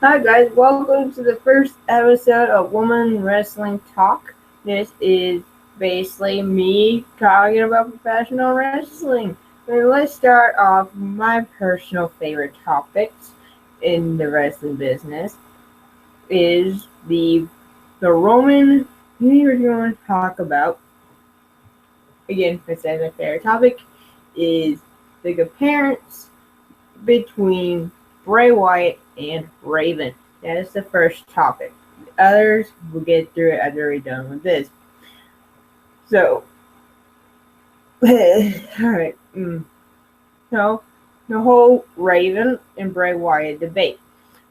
Hi guys, welcome to the first episode of Woman Wrestling Talk. This is basically me talking about professional wrestling. And let's start off my personal favorite topics in the wrestling business is the Roman. Here we're going to talk about again. I said my favorite topic is the comparison between Bray Wyatt and Raven. That is the first topic. The others will get through it after we're done with this. So, alright. So, the whole Raven and Bray Wyatt debate.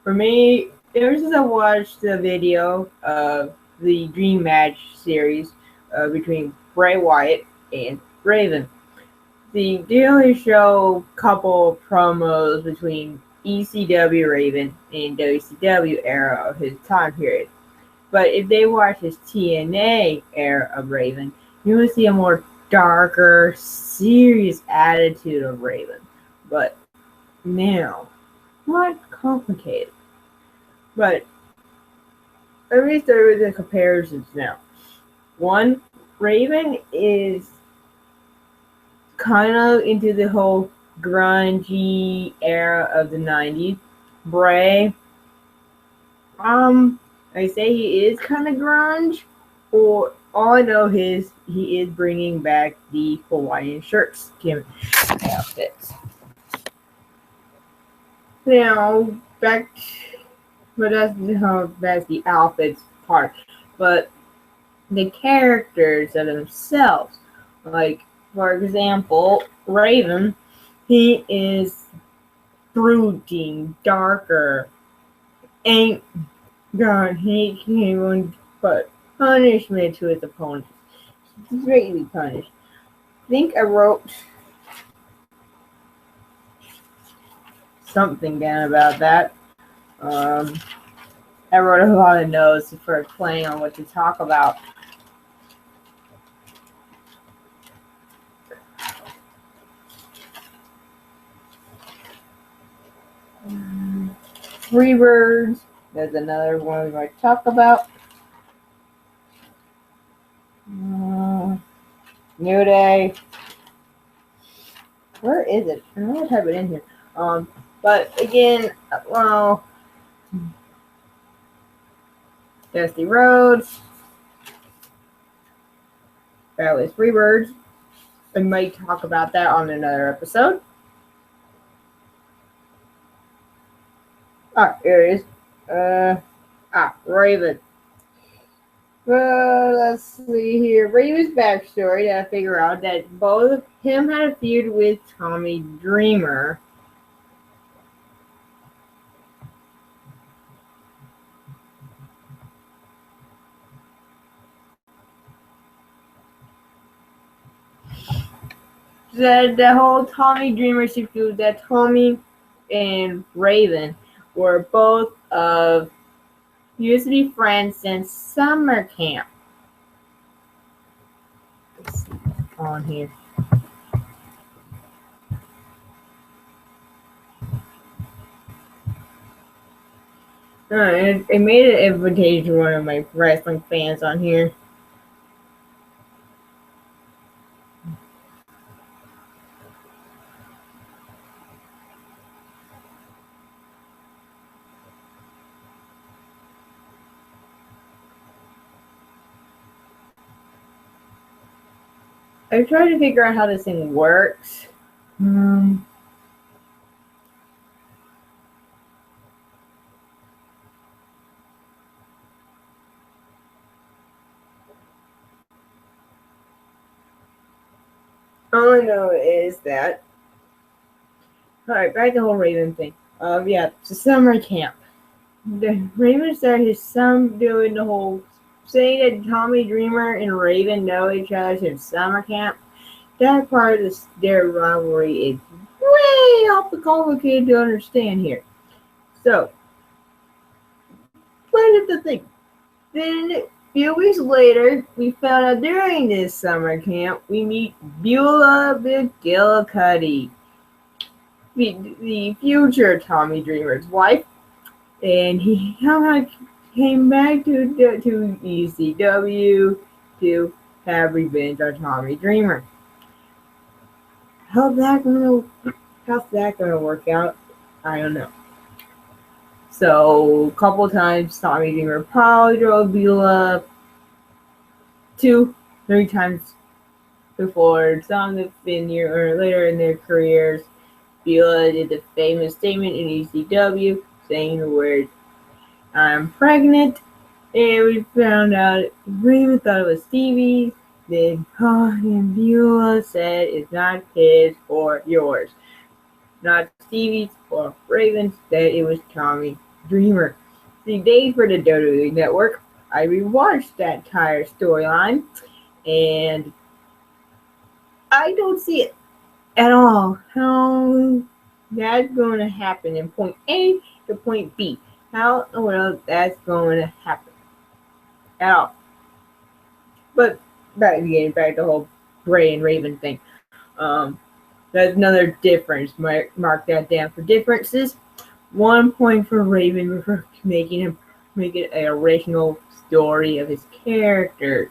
For me, ever since I watched the video of the Dream Match series between Bray Wyatt and Raven, the Daily Show couple promos between ECW Raven and WCW era of his time period. But if they watch his TNA era of Raven, you will see a more darker, serious attitude of Raven. But now, not complicated. But let me start with the comparisons now. One, Raven is kind of into the whole grungy era of the 90s. Bray, I say he is kind of grunge, or all I know is he is bringing back the Hawaiian shirts outfits. Now, but that's the outfits part. But the characters of themselves, like, for example, Raven, he is brooding, darker, ain't God, he can't even put punishment to his opponents. He's greatly punished. I think I wrote something down about that. I wrote a lot of notes for playing on what to talk about. Freebirds, there's another one we might talk about. New Day. Where is it? I don't know how to type it in here. But again, well, Dusty Rhodes, Fabulous Freebirds. I might talk about that on another episode. Here it is. Raven. Let's see here. Raven's backstory that I figure out that both of him had a feud with Tommy Dreamer. The whole Tommy Dreamer feud that Tommy and Raven were both of used to be friends since summer camp. Let's see on here. I made an invitation to one of my wrestling fans on here. I'm trying to figure out how this thing works. All I know is that. Alright, back to the whole Raven thing. It's a summer camp. The Raven started his son doing the whole saying that Tommy Dreamer and Raven know each other since summer camp. That part of their rivalry is way off the complicated to understand here. So, what is the thing? Then a few weeks later, we found out during this summer camp, we meet Beulah McGillicuddy, the future Tommy Dreamer's wife. and he somehow came back to ECW to have revenge on Tommy Dreamer. How's that gonna work out? I don't know. So a couple times Tommy Dreamer probably drove Beulah 2-3 times before. Some have been year or later in their careers. Beulah did the famous statement in ECW saying the word "I'm pregnant," and we found out Raven thought it was Stevie. Then and Beulah said it's not his or yours. Not Stevie's or Raven said it was Tommy Dreamer. The day for the WWE Network, I rewatched that entire storyline, and I don't see it at all. How that's going to happen in point A to point B. How in the world that's going to happen at all. But back to the whole Bray and Raven thing. That's another difference. Mark that down for differences. 1 point for Raven for making an original story of his character.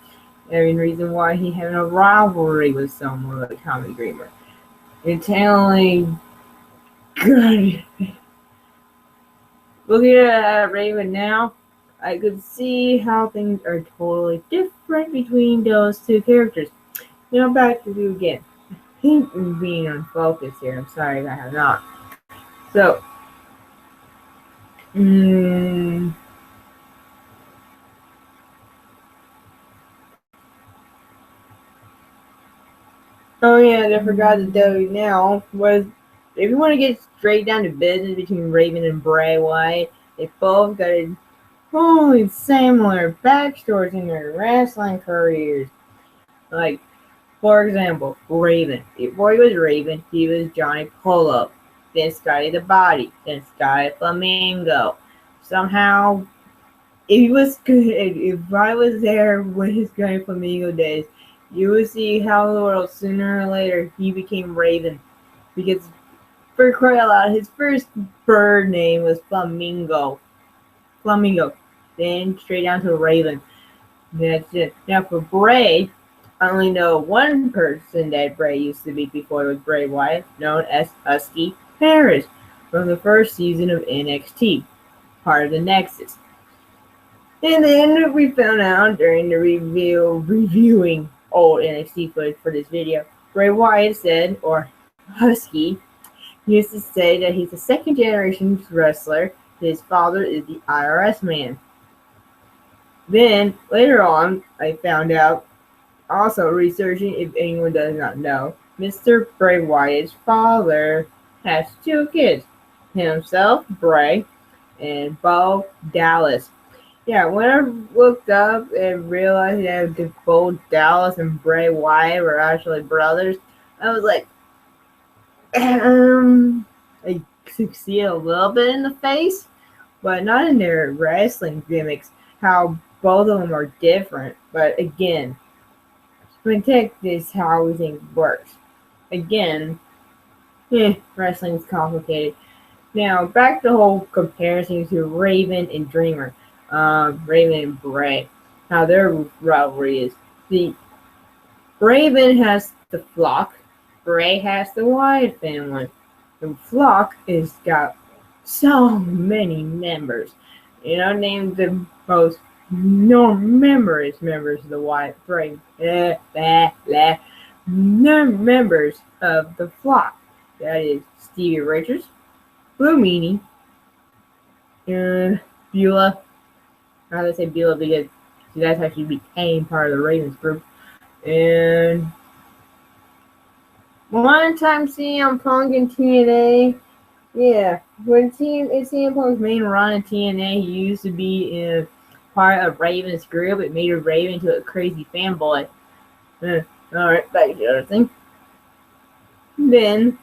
And the reason why he had a rivalry with someone like Tommy Dreamer. It's only good. Looking at Raven now, I could see how things are totally different between those two characters. Back to you again. I think I'm being unfocused here. I'm sorry if I have not. So, oh yeah, I forgot to tell you now was if you want to get straight down to business between Raven and Bray Wyatt, they both got a totally similar backstories in their wrestling careers. Like, for example, Raven. Before he was Raven, he was Johnny Polo, then Scotty the Body, then Scotty Flamingo. Somehow, if I was there when his Scotty Flamingo days, you would see how the world sooner or later he became Raven. Because for crying out loud, his first bird name was Flamingo. Then straight down to Raven. That's it. Now for Bray, I only know one person that Bray used to be before it was Bray Wyatt, known as Husky Harris, from the first season of NXT, part of the Nexus. And then we found out during the reviewing old NXT footage for this video, Bray Wyatt said, or Husky, used to say that he's a second generation wrestler. His father is the IRS man. Then, later on, I found out, also researching if anyone does not know, Mr. Bray Wyatt's father has 2 kids, himself, Bray, and Bo Dallas. Yeah, when I looked up and realized that Bo Dallas and Bray Wyatt were actually brothers, I was like, I succeed a little bit in the face, but not in their wrestling gimmicks, how both of them are different. But again, protect this how everything works. Again, wrestling is complicated. Now, back to the whole comparison to Raven and Dreamer. Raven and Bray. How their rivalry is. The Raven has the Flock. Bray has the Wyatt family. The Flock has got so many members. Name the most members of the Wyatt Bray. Members of the Flock. That is Stevie Richards, Blue Meanie, Beulah. I would say Beulah because that's actually became part of the Ravens group. And one time CM Punk in TNA, yeah, when CM Punk's main run in TNA, he used to be in part of Ravens group. It made Raven into a crazy fanboy. Alright, back to the other thing. Then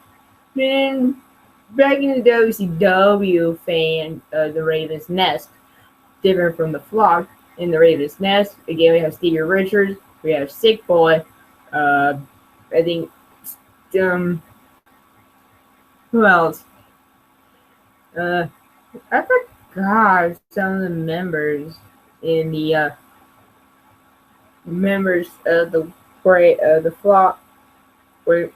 back in the WCW fan of the Raven's Nest, different from the Flock. In the Raven's Nest, again, we have Stevie Richards, we have Sick Boy, I think, who else? I God, some of the in the members of the flock were.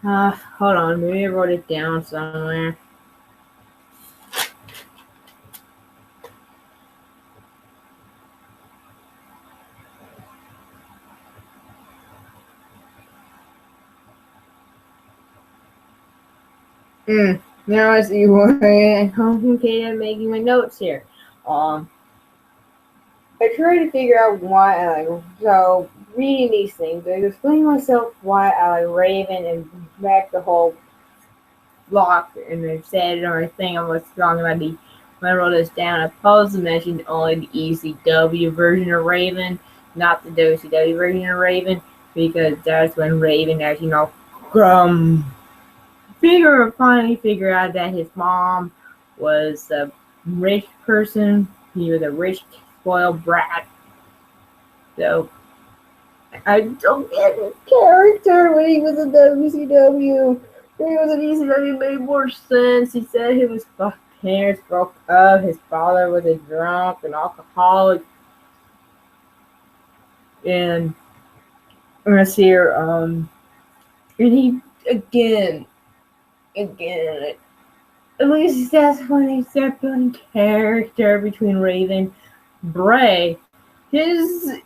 Hold on, maybe I wrote it down somewhere. Now I see why I'm complicated making my notes here. I try to figure out why I like so reading these things. I explain myself why I like Raven and back the whole block, and I said it on my thing. I was talking about when I wrote this down. I supposed to mention only the ECW version of Raven, not the WCW version of Raven, because that's when Raven actually finally figure out that his mom was a rich person. He was a rich, spoiled brat. So I don't get his character when he was in WCW. When he was in ECW, it made more sense. He said his parents broke up. His father was a drunk and alcoholic. And let's hear, and he again, at least that's when they start building character between Raven, Bray. His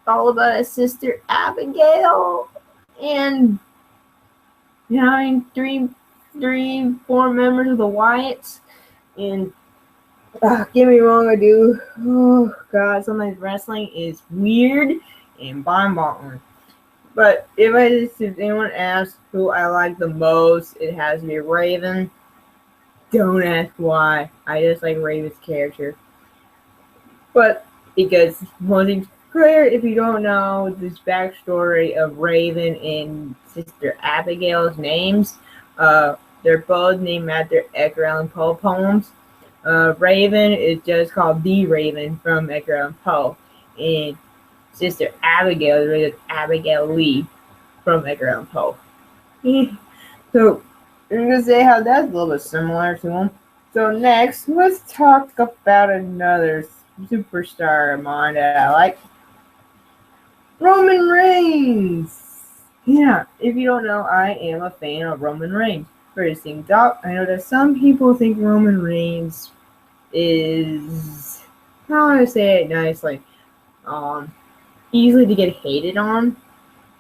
all about his sister Abigail, and having four members of the Wyatts. And get me wrong, I do. Oh God, sometimes wrestling is weird and mind-boggling. But if anyone asks who I like the most, it has to be Raven. Don't ask why. I just like Raven's character. But because one thing's clear, if you don't know this backstory of Raven and Sister Abigail's names, they're both named after Edgar Allan Poe poems. Raven is just called The Raven from Edgar Allan Poe, and Sister Abigail is rated Abigail Lee from Edgar Allan Poe. So I'm gonna say how that's a little bit similar to them. So next, let's talk about another superstar of mine that I like, Roman Reigns. Yeah, if you don't know, I am a fan of Roman Reigns. First things up, I know that some people think Roman Reigns is, how do I say it nicely, easily to get hated on.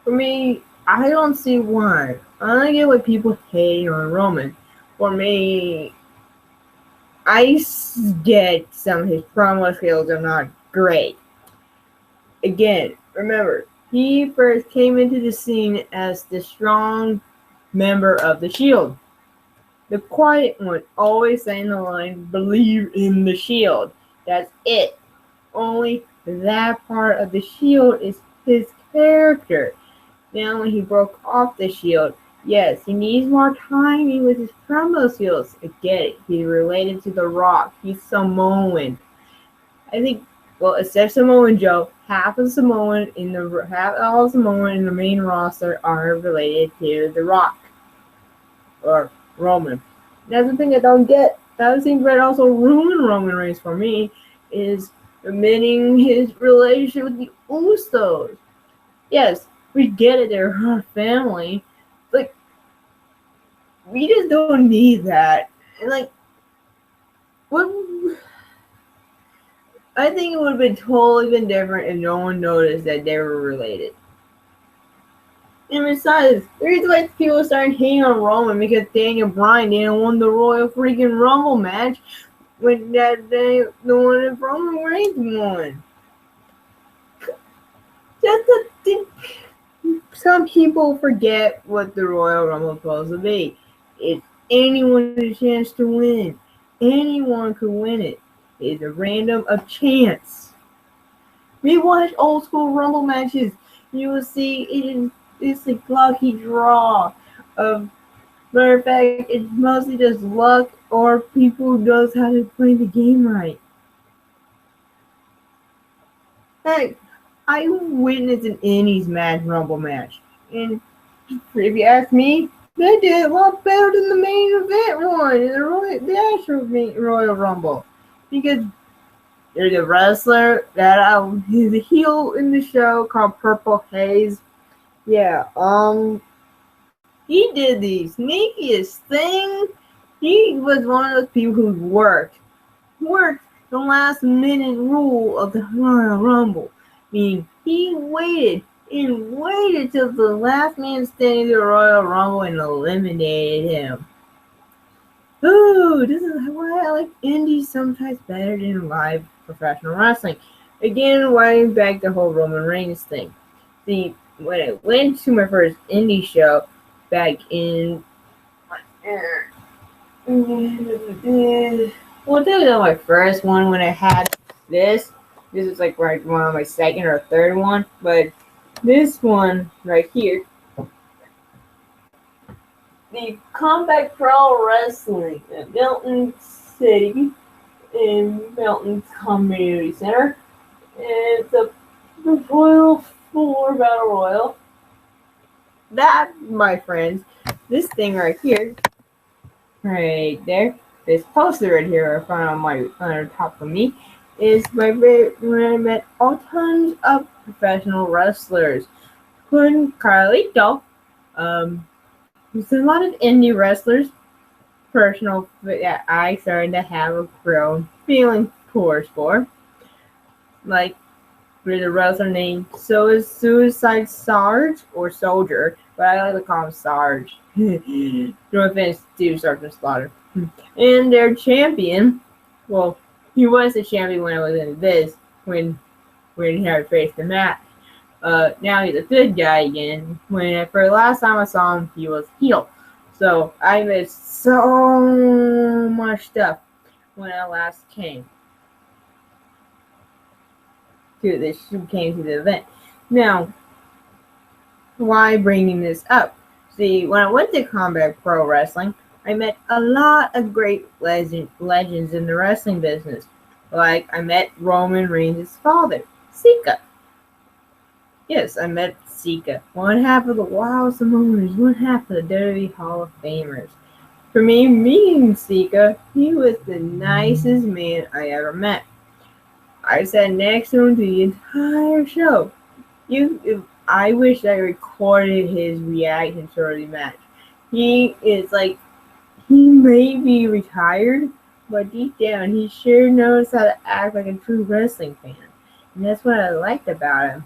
For me, I don't see why. I don't get why people hate on Roman. For me, I get some of his promo skills are not great. Again, remember, he first came into the scene as the strong member of the Shield. The quiet one, always saying the line, "Believe in the Shield." That's it. Only that part of the Shield is his character. Now when he broke off the Shield, yes, he needs more timing with his promo skills. I get it. He's related to The Rock. He's Samoan. I think, well, except Samoan Joe, half all Samoan in the main roster are related to The Rock or Roman. That's the thing I don't get. That thing that also ruined Roman Reigns for me is admitting his relationship with the Usos. Yes, we get it, they're our family. Like, we just don't need that. And like, what? I think it would have been totally been different if no one noticed that they were related. And besides, the reason why people started hating on Roman because Daniel Bryan didn't win the Royal freaking Rumble match when that day the one that Roman Reigns won. That's the thing. Some people forget what the Royal Rumble is supposed to be. It's anyone a chance to win. Anyone could win it. It's a random of chance. We watch old school Rumble matches. You will see it's a lucky draw. Matter of fact, it's mostly just luck or people who knows how to play the game right. Heck, I witnessed an Indies match Rumble match, and if you ask me, They did a lot better than the main event one in the actual Royal Rumble. Because there's a wrestler that he's a heel in the show called Purple Haze. Yeah, he did the sneakiest thing. He was one of those people who worked the last minute rule of the Royal Rumble. Meaning he waited till the last man standing in the Royal Rumble and eliminated him. Ooh, this is why I like indies sometimes better than live professional wrestling. Again, why back the whole Roman Reigns thing. See, when I went to my first indie show back in well, this was my first one when I had this. This is like right one of my second or third one, but this one right here, the Combat Pro Wrestling at Milton City in Milton Community Center. It's a Royal 4 Battle Royal. That, my friends, this thing right here, right there, this poster right here in front of on top of me, is when I met all tons of professional wrestlers, including Carlito. There's a lot of indie wrestlers, personal that I started to have a grown feeling for. Like, there's a wrestler named Suicide Sarge or Soldier, but I like to call him Sarge. No offense to Sergeant Slaughter. And their champion, well, he was the champion when I was in this, when he had faced the match. Now he's a good guy again. For the last time I saw him, he was heel. So I missed so much stuff when I last came to the event. Now, why bringing this up? See, when I went to Combat Pro Wrestling, I met a lot of great legends in the wrestling business. Like, I met Roman Reigns' father, Sika. Yes, I met Sika, one half of the Wild Samoans, one half of the WWE Hall of Famers. For me, meeting Sika, he was the nicest man I ever met. I sat next to him the entire show. I wish I recorded his reaction to the match. He may be retired, but deep down, he sure knows how to act like a true wrestling fan. And that's what I liked about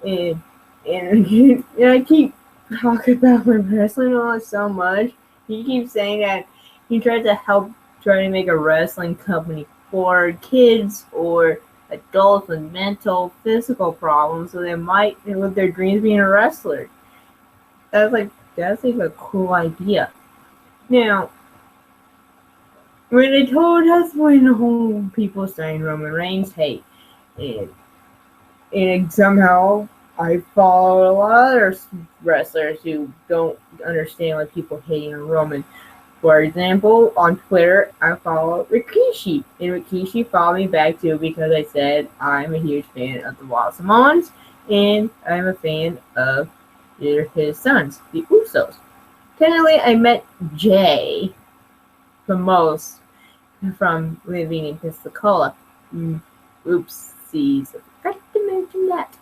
him. And I keep talking about my wrestling on so much. He keeps saying that he tries to make a wrestling company for kids or adults with mental, physical problems, so they might live their dreams being a wrestler. That's a cool idea. Now, when they told us when the whole people saying Roman Reigns hate, and somehow I follow a lot of other wrestlers who don't understand why people hating on Roman. For example, on Twitter, I follow Rikishi, and Rikishi followed me back too because I said I'm a huge fan of the Wild Samoans, and I'm a fan of his sons, the Usos. Technically, I met Jay from living in Pensacola. Oopsies, I forgot to mention that.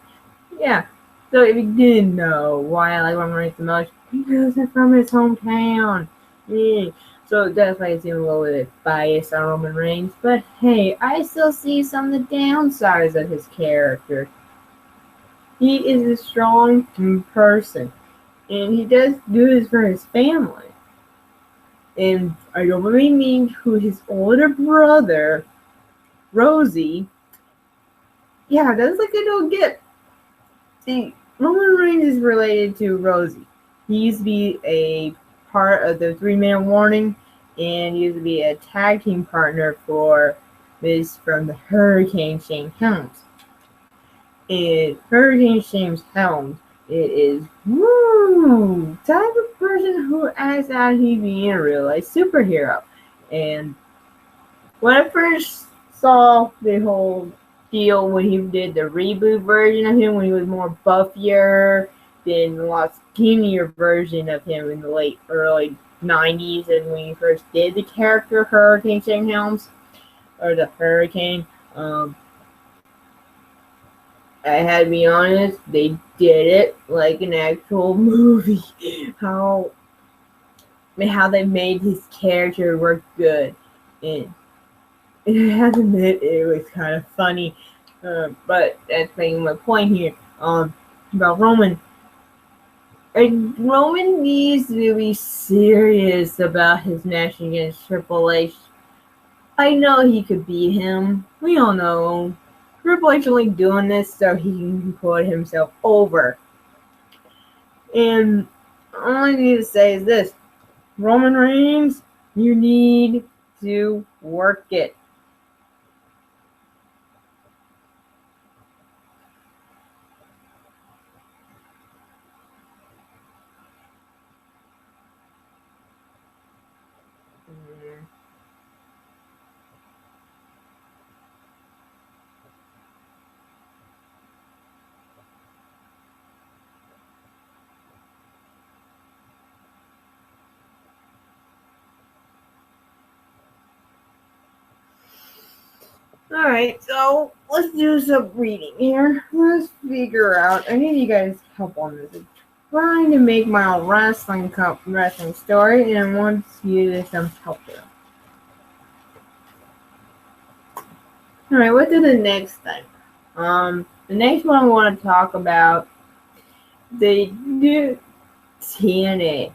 Yeah, so if you didn't know why I like Roman Reigns the most, because I'm from his hometown. Yeah. So that's why I seem a little bit biased on Roman Reigns. But hey, I still see some of the downsides of his character. He is a strong person, and he does do this for his family. And I don't really mean who his older brother, Rosie. Yeah, that's like a little gift. See, Roman Reigns is related to Rosie. He used to be a part of the 3-Man Warning, and used to be a tag team partner for Miz from the Hurricane Shane Helms. And Hurricane Shane Helms, it is type of person who acts out he being a real life superhero. And when I first saw the whole deal when he did the reboot version of him, when he was more buffier been a lot skinnier version of him in the late early 90s, and when he first did the character Hurricane Shane Helms, or the Hurricane. I had to be honest, they did it like an actual movie. How they made his character work good, and I have to admit it was kind of funny. But that's making my point here. About Roman. And Roman needs to be serious about his match against Triple H. I know he could beat him. We all know. Triple H only doing this so he can put himself over. And all I need to say is this. Roman Reigns, you need to work it. Alright, so let's do some reading here. Let's figure out. I need you guys' help on this. I'm trying to make my own wrestling story, and I want you to some help here. Alright, what is the next thing? The next one I want to talk about the new TNA.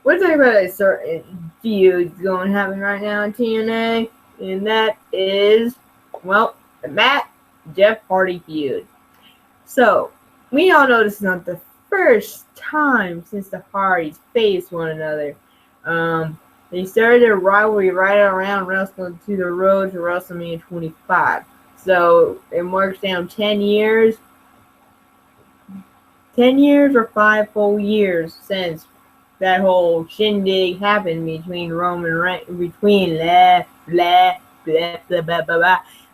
We're talking about a certain feud going happen right now in TNA, and that is, well, the Matt Jeff Hardy feud. So, we all know this is not the first time since the Hardys faced one another. They started their rivalry right around wrestling to the road to WrestleMania 25. So, it marks down 10 years. 10 years or 5 full years since that whole shindig happened between Roman Reigns, between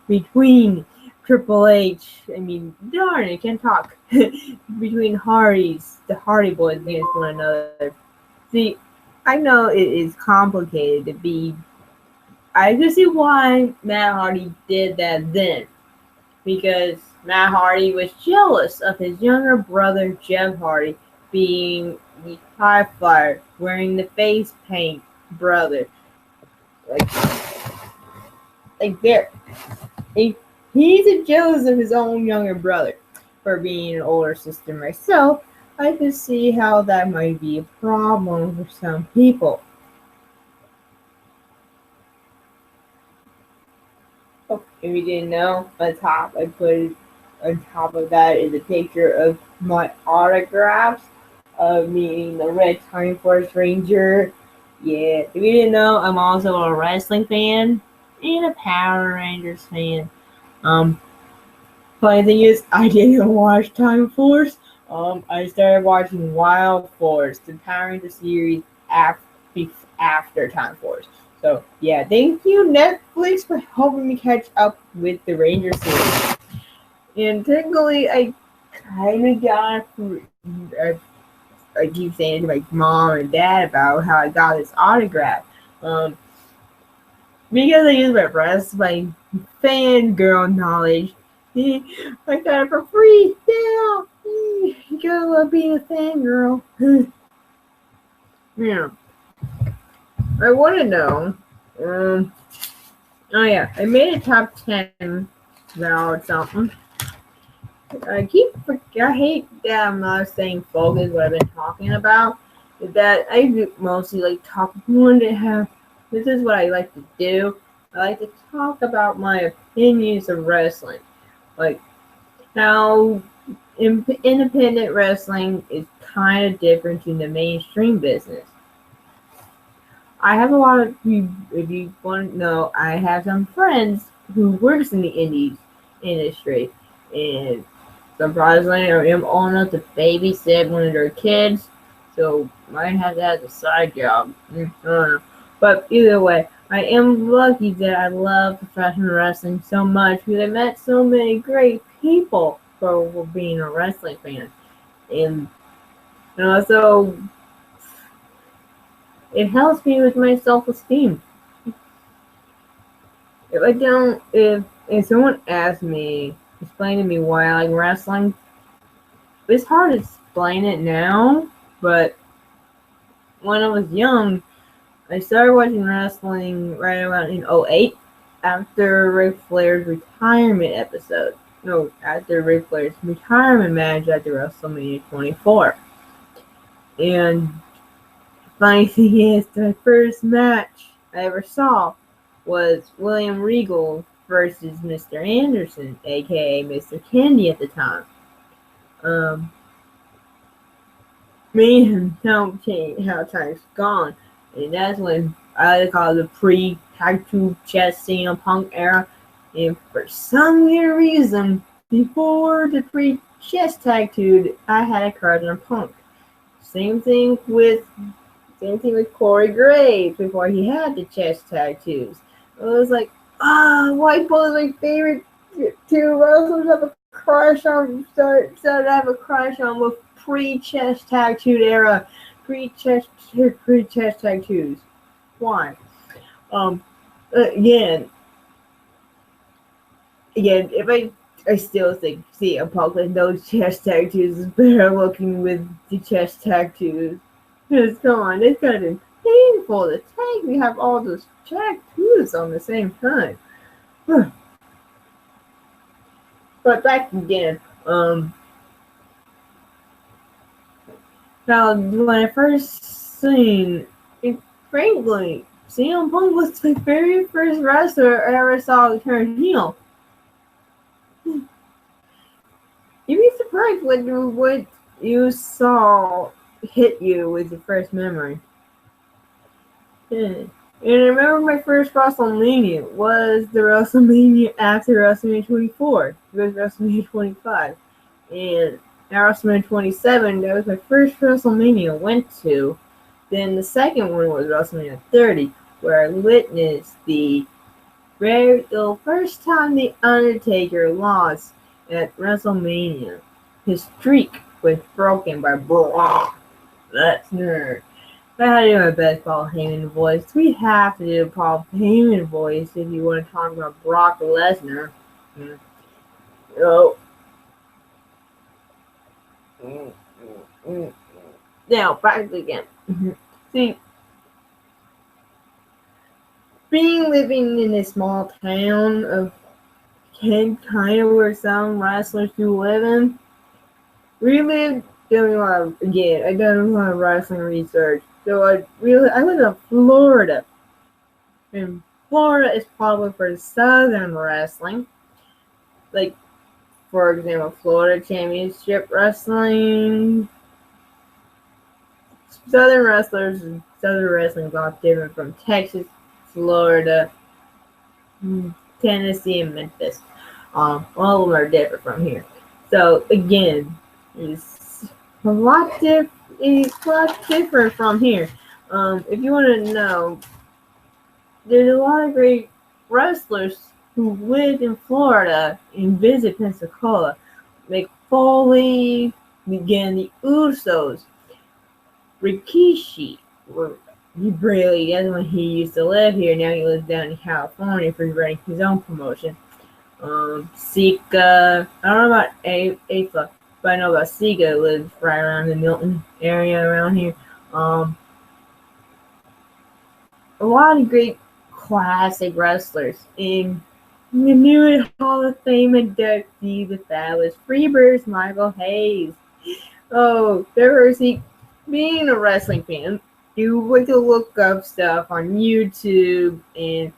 between Triple H, darn, I can't talk, between Hardys, the Hardy Boys against one another. See, I know it is complicated to be, I can see why Matt Hardy did that then, because Matt Hardy was jealous of his younger brother Jeff Hardy being the high flyer, wearing the face paint brother. Like there. He's jealous of his own younger brother. For being an older sister myself, I can see how that might be a problem for some people. Oh, if you didn't know, on top I put on top of that is a picture of my autographs of meeting the Red Time Force Ranger. Yeah, if you didn't know, I'm also a wrestling fan and a Power Rangers fan. Funny thing is, I didn't watch Time Force. I started watching Wild Force, the Power Rangers series after Time Force. So yeah, thank you Netflix for helping me catch up with the Ranger series. And technically, I kind of got. I keep saying to my mom and dad about how I got this autograph. Because I use my fangirl knowledge. I got it for free. Yeah, you gotta love being a fangirl. Yeah. I want to know. Oh yeah, I made a top 10 about something. I hate that I'm not saying focus what I've been talking about. Is that I mostly like this is what I like to do. I like to talk about my opinions of wrestling. Like how independent wrestling is kind of different from the mainstream business. I have a lot of, if you want to know, I have some friends who works in the indies industry, and surprisingly, I am old enough to babysit one of their kids, so might have that as a side job. I don't know. But either way, I am lucky that I love professional wrestling so much because I met so many great people for being a wrestling fan. and also it helps me with my self-esteem. If someone asks me, explain to me why I like wrestling, it's hard to explain it now, but when I was young, I started watching wrestling right around in '08 after Ric Flair's retirement episode. No, after Ric Flair's retirement match at the WrestleMania 24. And funny thing is, the first match I ever saw was William Regal versus Mr. Anderson, aka Mr. Kennedy at the time. Man, how time's gone. And that's when I call it the pre-tag tube chess CM Punk era. And for some weird reason, before the pre-chess tag tube, I had a card on Punk. Same thing with Corey Graves before he had the chest tattoos. It was like, White Bull is my favorite two wrestlers. Have a crush on. Started to have a crush on with pre-chest tattoo era, pre-chest tattoos. Why? Again, if I still think CM Punk with no chest tattoos is better looking with the chest tattoos. Because come on, it's kind of painful to take. We have all those tattoos on the same time. But back again, now when I first seen it, frankly, CM Punk was the very first wrestler I ever saw turn heel. You'd be surprised what you saw hit you with your first memory. And I remember my first WrestleMania was the WrestleMania after WrestleMania 24. It was WrestleMania 25. And at WrestleMania 27, that was my first WrestleMania I went to. Then the second one was WrestleMania 30, where I witnessed the first time The Undertaker lost at WrestleMania. His streak was broken by Brock Lesnar. I had to do my best Paul Heyman voice. We have to do Paul Heyman voice if you want to talk about Brock Lesnar. Now, back again. See, living in a small town of Kent, kind of where some wrestlers do live in, we lived doing a lot of, again, I done a lot of wrestling research. So I live in Florida. And Florida is popular for Southern wrestling. Like, for example, Florida Championship Wrestling. Southern wrestling is a lot different from Texas, Florida, Tennessee, and Memphis. All of them are different from here. So again, it's a lot different from here. If you want to know, there's a lot of great wrestlers who live in Florida and visit Pensacola. Mick Foley, again, the Usos, Rikishi. That's when he used to live here. Now he lives down in California for running his own promotion. Sika. I don't know about Afa, but I know about Sika. Lives right around the Milton area around here. A lot of great classic wrestlers. In the new Hall of Fame inductee, the fabulous Freebirds, Michael Hayes. Oh, being a wrestling fan, you like to look up stuff on YouTube and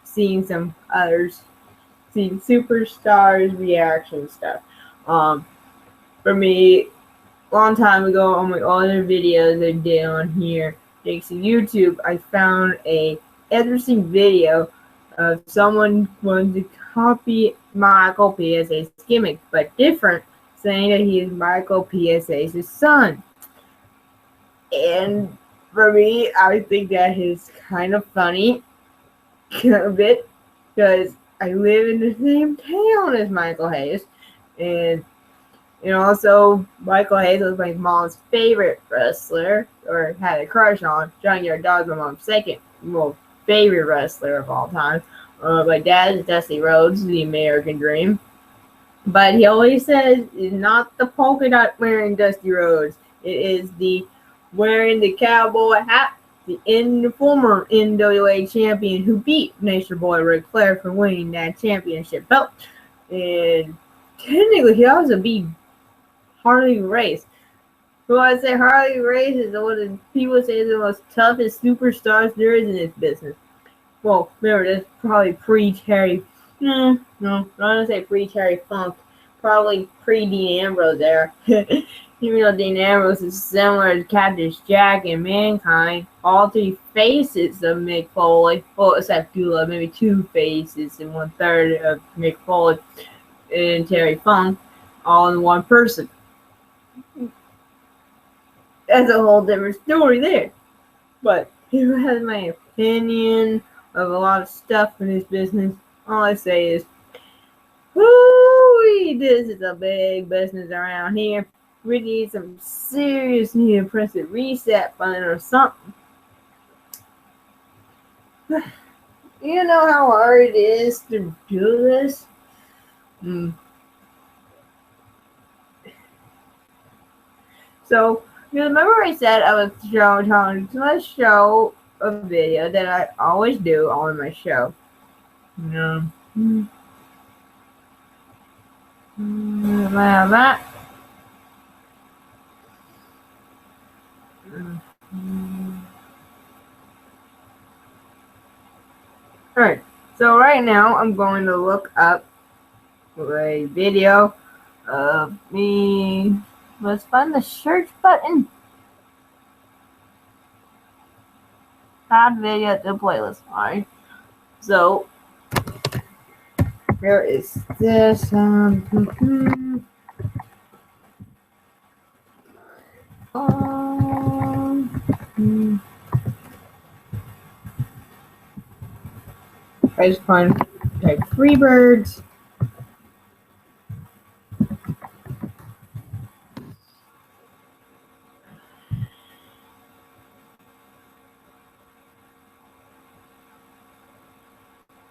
seeing some others, seeing superstars reaction stuff. For me, a long time ago, on my other videos I did on here, thanks to YouTube, I found a interesting video of someone wanting to copy Michael PSA's gimmick, but different, saying that he is Michael PSA's son. And for me, I think that is kind of funny, a bit, because I live in the same town as Michael Hayes, and And also, Michael Hayes was my mom's favorite wrestler, or had a crush on. Johnny Gargano was my mom's second most favorite wrestler of all time. My dad is Dusty Rhodes, the American Dream. But he always says it's not the polka dot wearing Dusty Rhodes. It is the wearing the cowboy hat, the former NWA champion who beat Nature Boy Ric Flair for winning that championship belt. And technically, he also beat Harley Race. So I say Harley Race is one of the people say the most toughest superstars there is in this business. Well, remember, that's probably pre-Terry. No, I'm gonna say pre-Terry Funk. Probably pre-Dean Ambrose era. Even though Dean Ambrose is similar to Cactus Jack and Mankind, all three faces of Mick Foley, well, except Dula, maybe two faces and 1/3 of Mick Foley and Terry Funk, all in one person. That's a whole different story there. But who has my opinion of a lot of stuff in this business? All I say is, whoo, this is a big business around here. We need some serious need to press a reset button or something. You know how hard it is to do this? So, you remember I said I was trying to show a video that I always do on my show. That. Alright, so right now I'm going to look up a video of me. Let's find the search button. Add video to the playlist. Alright, so there is this. I just find type Freebirds.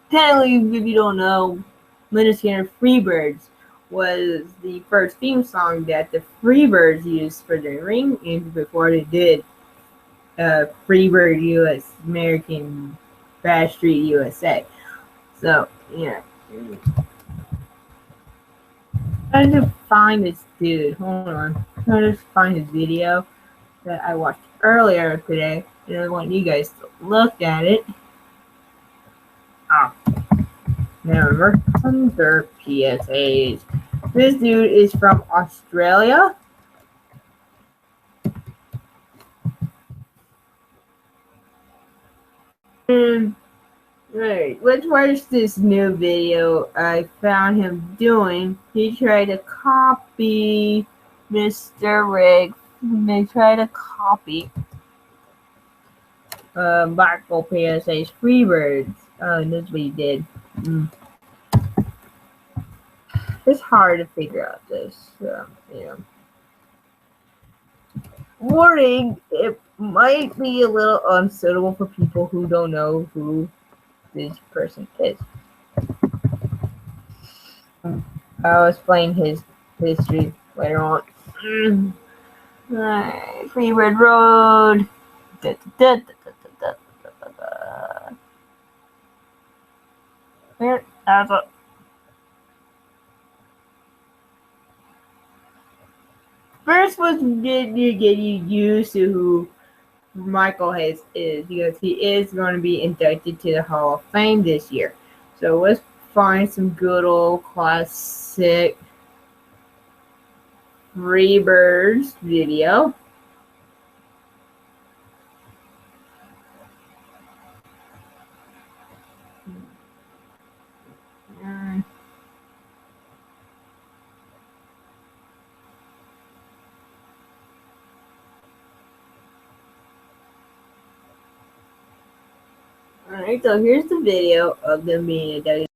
Technically, if you don't know, Lynyrd Skynyrd Freebirds was the first theme song that the Freebirds used for their ring and before they did Freebird US American Bash Street USA. So, yeah. I just find this dude. Hold on. I just find his video that I watched earlier today, and I want you guys to look at it. Ah. Now remember, under PSAs. This dude is from Australia. Right, let's watch this new video I found him doing. He tried to copy Mr. Rig. They tried to copy Michael PSA's Freebirds. That's what he did. It's hard to figure out this. Warning, it might be a little unsuitable for people who don't know who this person is. I'll explain his history later on. Freebird Road. There, that's a. First was get you used to who Michael Hayes is, because he is going to be inducted to the Hall of Fame this year. So let's find some good old classic Freebirds video. Alright, so here's the video of them being inducted.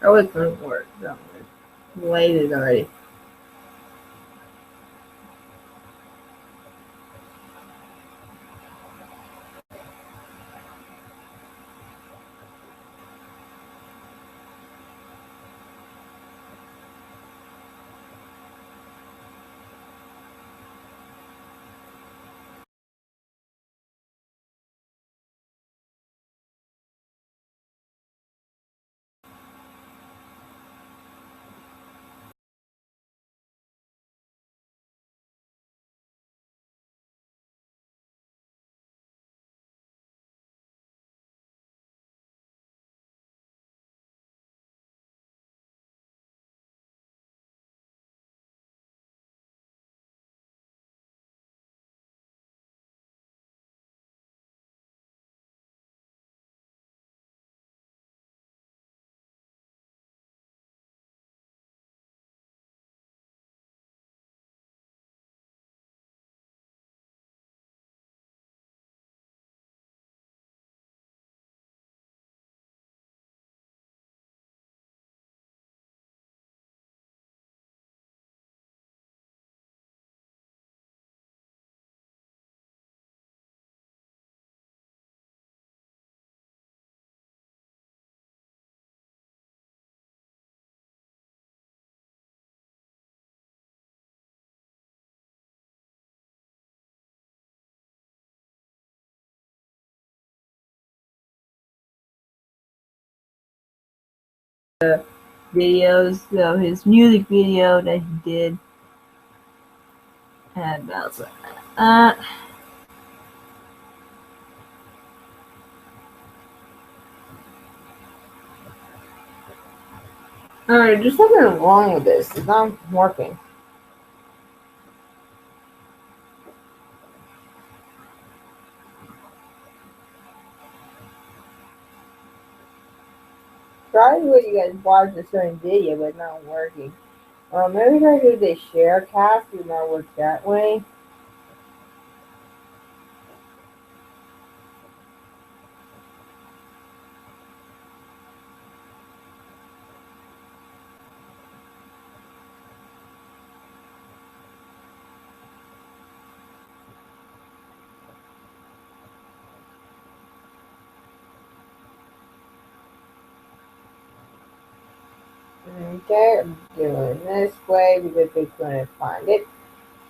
I was going to work. So late is already. Videos, so his music video that he did. And that's it. Alright, there's something wrong with this. It's not working. Probably what you guys watch a certain video, but it's not working. Maybe try to do the share cast. It might work that way. Okay, I'm doing this way because they couldn't find it.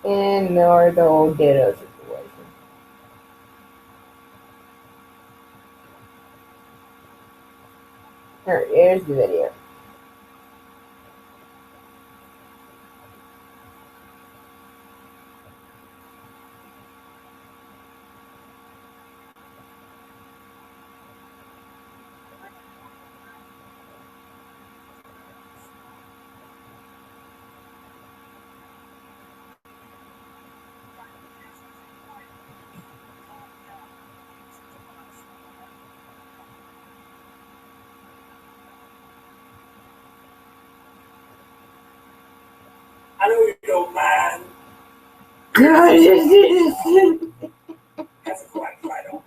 And nor the whole ditto situation. Alright, here's the video. I know you don't mind. Hasn't quite dried off.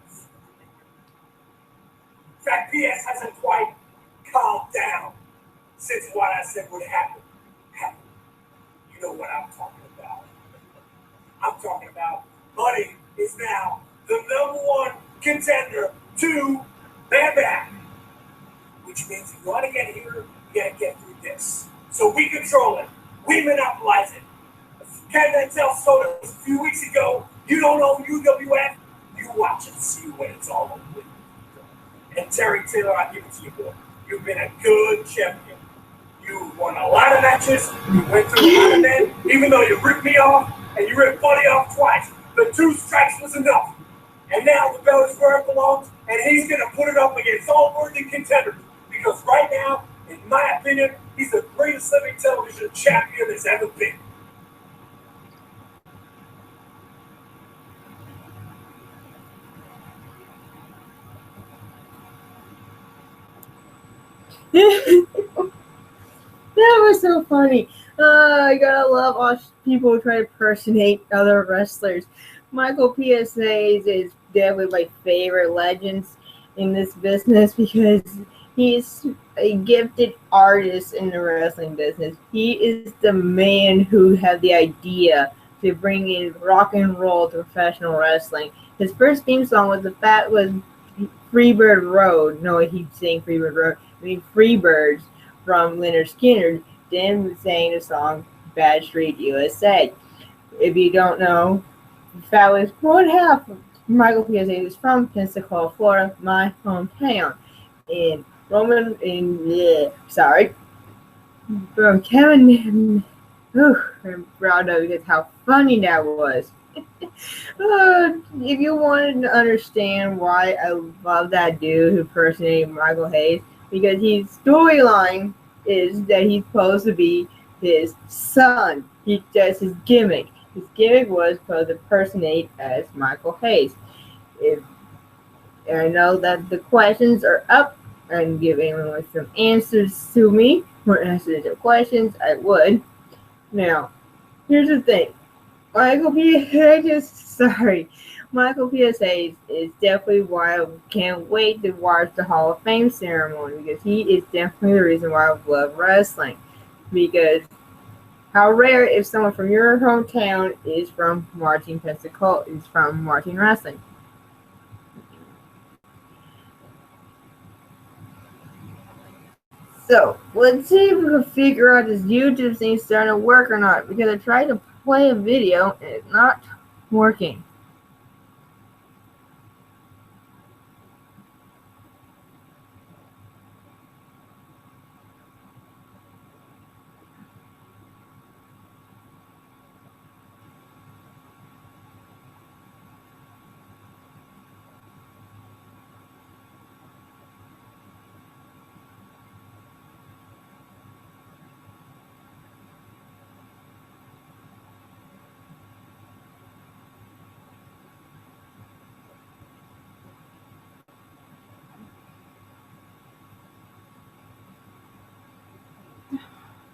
In fact, PS hasn't quite calmed down since what I said would happen. You know what I'm talking about. I'm talking about Buddy is now the #1 contender to Bam Bam. Which means if you want to get here, you gotta get through this. So we control it. We monopolize it. Ken Mantel told us a few weeks ago, you don't know UWF, you watch and see when it's all over with. And Terry Taylor, I give it to you, boy. You've been a good champion. You won a lot of matches. You went through a lot of men, even though you ripped me off and you ripped Buddy off twice. The 2 strikes was enough. And now the belt is where it belongs, and he's going to put it up against all worthy contenders. Because right now, in my opinion, he's the greatest living television champion there's ever been. That was so funny. I gotta love all people who try to impersonate other wrestlers. Michael PSA is definitely my favorite legends in this business because He's a gifted artist in the wrestling business. He is the man who had the idea to bring in rock and roll to professional wrestling. His first theme song was Freebird Road. No, he sang Freebird Road. I mean Freebirds from Leonard Skinner. Then sang the song Bad Street USA. If you don't know, Fat was one half of Michael P.S.A. is from Pensacola, Florida, my hometown. And Roman and sorry, from Kevin. I'm proud of because how funny that was. If you wanted to understand why I love that dude who impersonated Michael Hayes, because his storyline is that he's supposed to be his son. That's his gimmick. His gimmick was supposed to impersonate as Michael Hayes. If I know that the questions are up and give anyone some answers to me or answers to questions, I would. Now, here's the thing. Michael PSA is definitely why I can't wait to watch the Hall of Fame ceremony because he is definitely the reason why I love wrestling. Because how rare if someone from your hometown is from Martin, Pensacola, is from Martin Wrestling. So, let's see if we can figure out this YouTube thing starting to work or not. Because I tried to play a video and it's not working.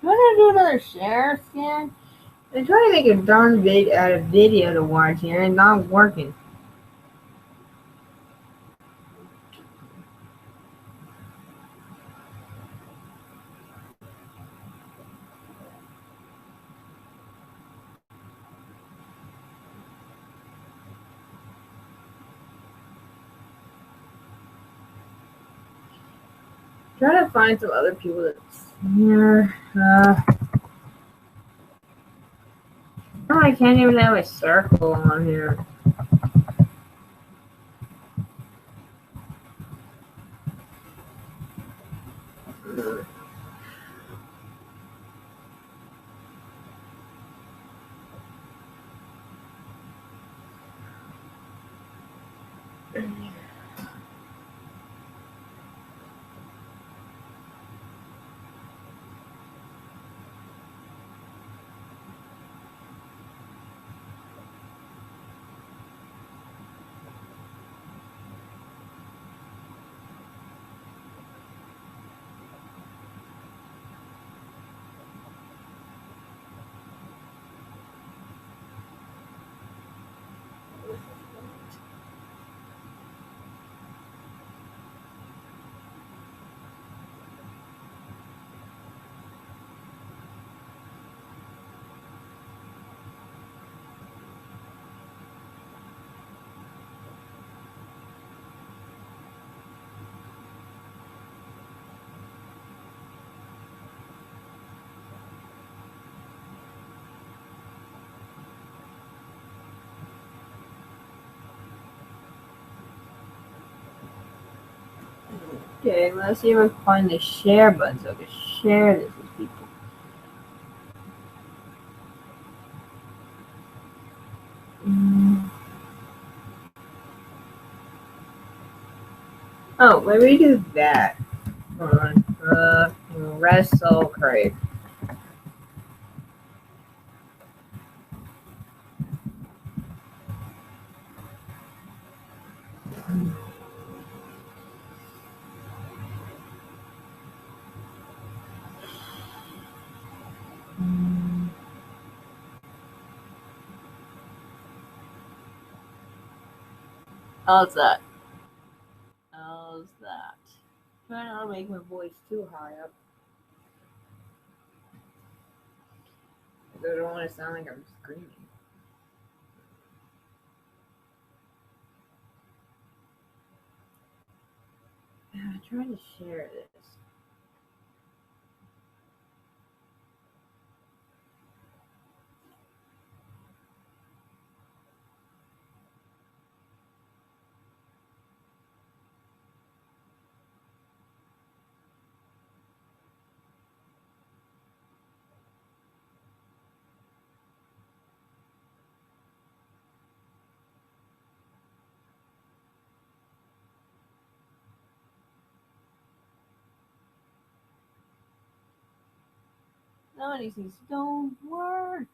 I'm gonna do another share scan. I'm trying to make a darn big out of video to watch here and not working. Trying to find some other people that's here. I can't even have a circle on here. Okay, let's see if I can find the share button so I can share this with people. Oh, let me do that. Hold on. Wrestle Crave. How's that? How's that? Trying to make my voice too high up. I don't want to sound like I'm screaming. I'm trying to share this. None of these things don't work.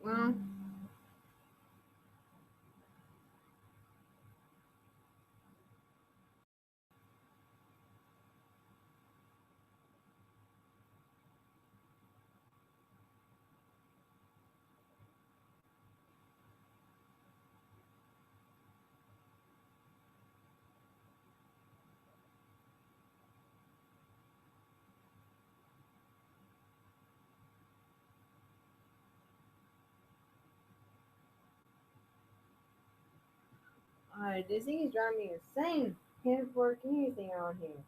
Well, this thing is driving me insane. Can't work anything on here.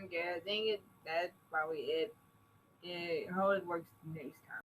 Okay, I think that's probably it. I hope it works next time.